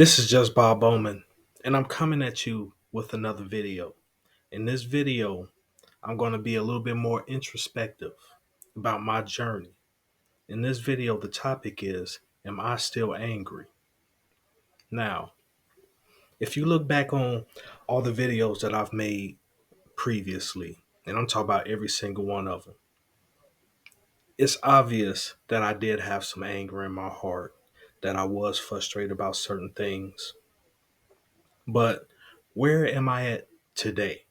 This is just Bob Bowman, and I'm coming at you with another video. In this video, I'm going to be a little bit more introspective about my journey. In this video, the topic is, am I still angry? Now, if you look back on all the videos that I've made previously, and I'm talking about every single one of them, it's obvious that I did have some anger in my heart, that I was frustrated about certain things. But where am I at today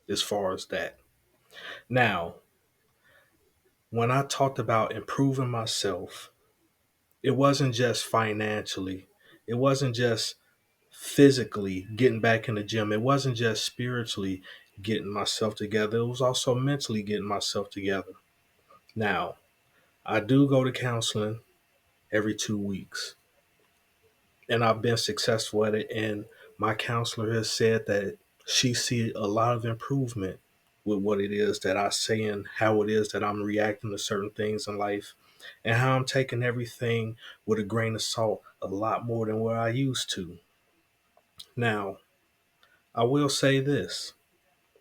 as far as that? Now, when I talked about improving myself, it wasn't just financially, it wasn't just physically getting back in the gym, it wasn't just spiritually getting myself together, it was also mentally getting myself together. Now, I do go to counseling every 2 weeks, and I've been successful at it. And my counselor has said that she see a lot of improvement with what it is that I say and how it is that I'm reacting to certain things in life, and how I'm taking everything with a grain of salt a lot more than what I used to. Now, I will say this,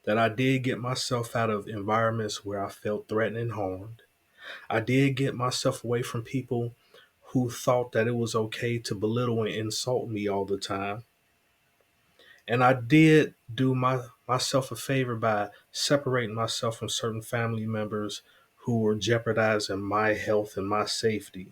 that I did get myself out of environments where I felt threatened and harmed. I did get myself away from people who thought that it was okay to belittle and insult me all the time. And I did do myself a favor by separating myself from certain family members who were jeopardizing my health and my safety.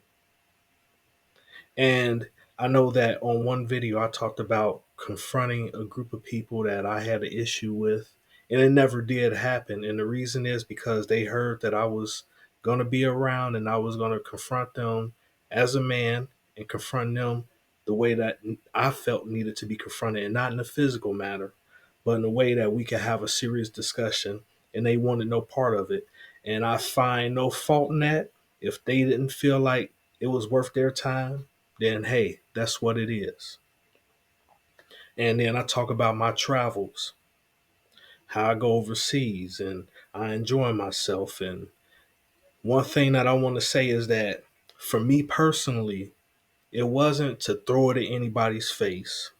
And I know that on one video I talked about confronting a group of people that I had an issue with, and it never did happen. And the reason is because they heard that I was going to be around and I was going to confront them as a man and confront them the way that I felt needed to be confronted, and not in a physical manner, but in a way that we could have a serious discussion. And they wanted no part of it. And I find no fault in that. If they didn't feel like it was worth their time, then hey, that's what it is. And then I talk about my travels, how I go overseas and I enjoy myself. And one thing that I want to say is that for me personally, it wasn't to throw it at anybody's face.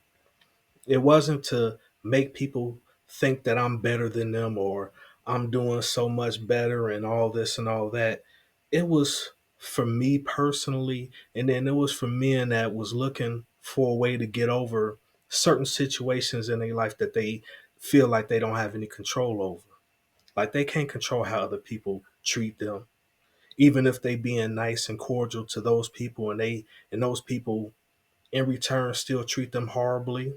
It wasn't to make people think that I'm better than them or I'm doing so much better and all this and all that. It was for me personally, and then it was for men that was looking for a way to get over certain situations in their life that they feel like they don't have any control over. Like they can't control how other people treat them, even if they being nice and cordial to those people, and those people in return still treat them horribly.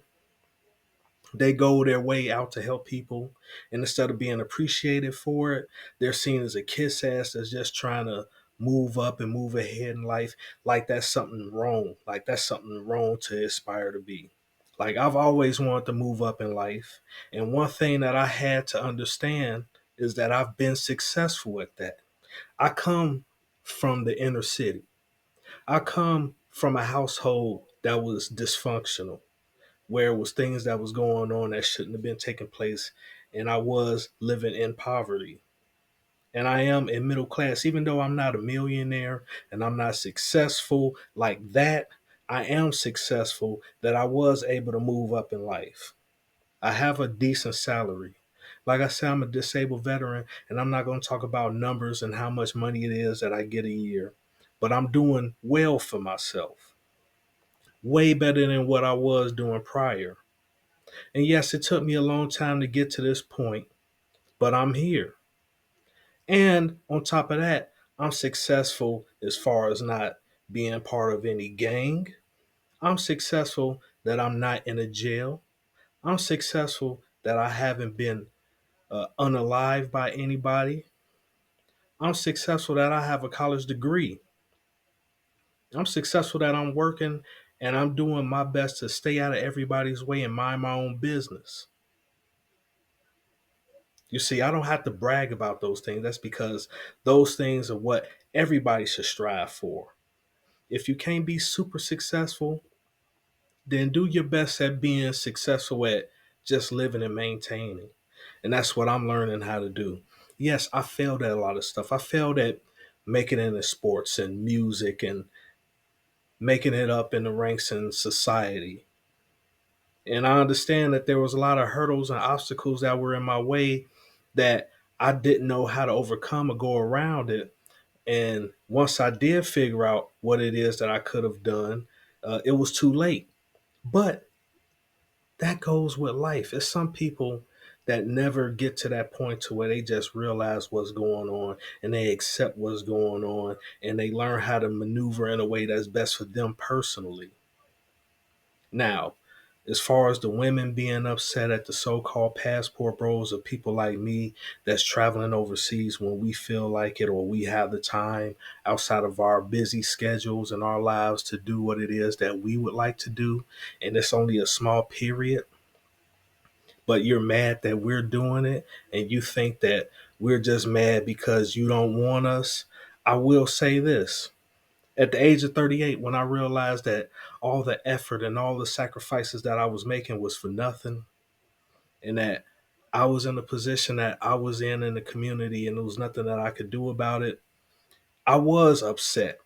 They go their way out to help people, and instead of being appreciated for it, they're seen as a kiss ass that's just trying to move up and move ahead in life. Like that's something wrong. Like that's something wrong to aspire to be. Like I've always wanted to move up in life, and one thing that I had to understand is that I've been successful at that. I come from the inner city. I come from a household that was dysfunctional, where it was things that was going on that shouldn't have been taking place, and I was living in poverty. And I am in middle class, even though I'm not a millionaire and I'm not successful like that. I am successful that I was able to move up in life. I have a decent salary. Like I said, I'm a disabled veteran, and I'm not going to talk about numbers and how much money it is that I get a year, but I'm doing well for myself, way better than what I was doing prior. And yes, it took me a long time to get to this point, but I'm here. And on top of that, I'm successful as far as not being part of any gang. I'm successful that I'm not in a jail. I'm successful that I haven't been unalive by anybody. I'm successful that I have a college degree. I'm successful that I'm working and I'm doing my best to stay out of everybody's way and mind my own business. You see, I don't have to brag about those things. That's because those things are what everybody should strive for. If you can't be super successful, then do your best at being successful at just living and maintaining. And that's what I'm learning how to do. Yes, I failed at a lot of stuff. I failed at making it in sports and music and making it up in the ranks in society. And I understand that there was a lot of hurdles and obstacles that were in my way that I didn't know how to overcome or go around it. And once I did figure out what it is that I could have done, it was too late. But that goes with life. It's some people that never get to that point to where they just realize what's going on and they accept what's going on and they learn how to maneuver in a way that's best for them personally. Now, as far as the women being upset at the so-called passport bros of people like me that's traveling overseas when we feel like it or we have the time outside of our busy schedules and our lives to do what it is that we would like to do, and it's only a small period, but you're mad that we're doing it and you think that we're just mad because you don't want us. I will say this. At the age of 38, when I realized that all the effort and all the sacrifices that I was making was for nothing, and that I was in the position that I was in the community and there was nothing that I could do about it, I was upset.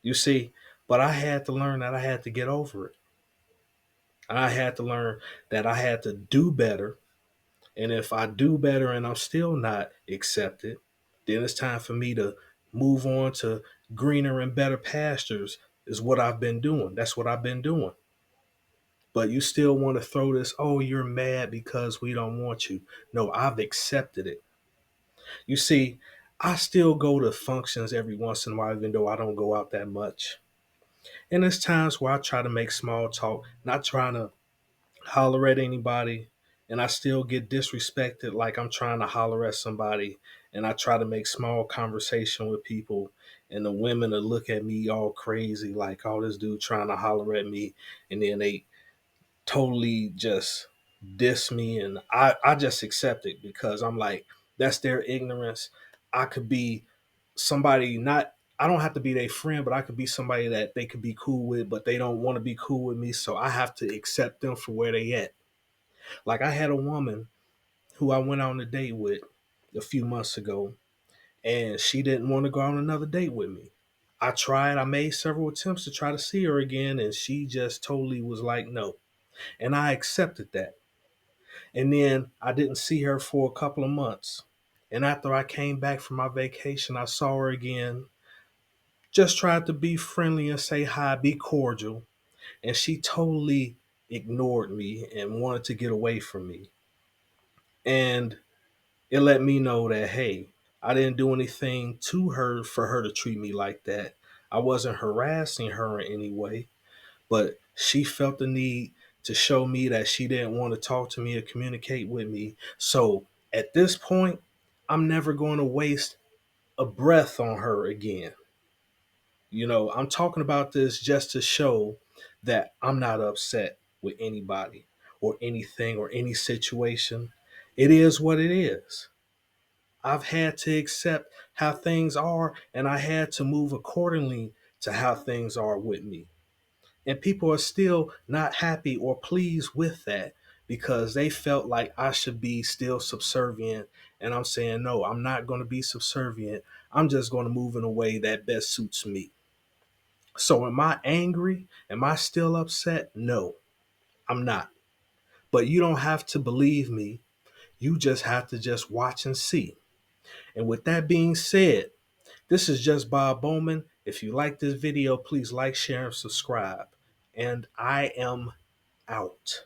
You see, but I had to learn that I had to get over it. I had to learn that I had to do better. And if I do better and I'm still not accepted, then it's time for me to move on to greener and better pastures, is what I've been doing. That's what I've been doing. But you still want to throw this, oh, you're mad because we don't want you. No, I've accepted it. You see, I still go to functions every once in a while, even though I don't go out that much. And there's times where I try to make small talk, not trying to holler at anybody, and I still get disrespected like I'm trying to holler at somebody, and I try to make small conversation with people, and the women will look at me all crazy like, oh, this dude trying to holler at me, and then they totally just diss me, and I just accept it because I'm like, that's their ignorance. I could be somebody, not, I don't have to be their friend, but I could be somebody that they could be cool with, but they don't want to be cool with me, so I have to accept them for where they at. Like I had a woman who I went on a date with a few months ago, and she didn't want to go on another date with me. I made several attempts to try to see her again, and she just totally was like, no. And I accepted that. And then I didn't see her for a couple of months. And after I came back from my vacation, I saw her again, just tried to be friendly and say hi, be cordial. And she totally ignored me and wanted to get away from me. And it let me know that, hey, I didn't do anything to her for her to treat me like that. I wasn't harassing her in any way, but she felt the need to show me that she didn't want to talk to me or communicate with me. So at this point, I'm never going to waste a breath on her again. I'm talking about this just to show that I'm not upset with anybody or anything or any situation. It is what it is. I've had to accept how things are, and I had to move accordingly to how things are with me. And people are still not happy or pleased with that because they felt like I should be still subservient. And I'm saying, no, I'm not going to be subservient. I'm just going to move in a way that best suits me. So am I angry? Am I still upset? No, I'm not. But you don't have to believe me. You just have to just watch and see. And with that being said, this is just Bob Bowman. If you like this video, please like, share, and subscribe. And I am out.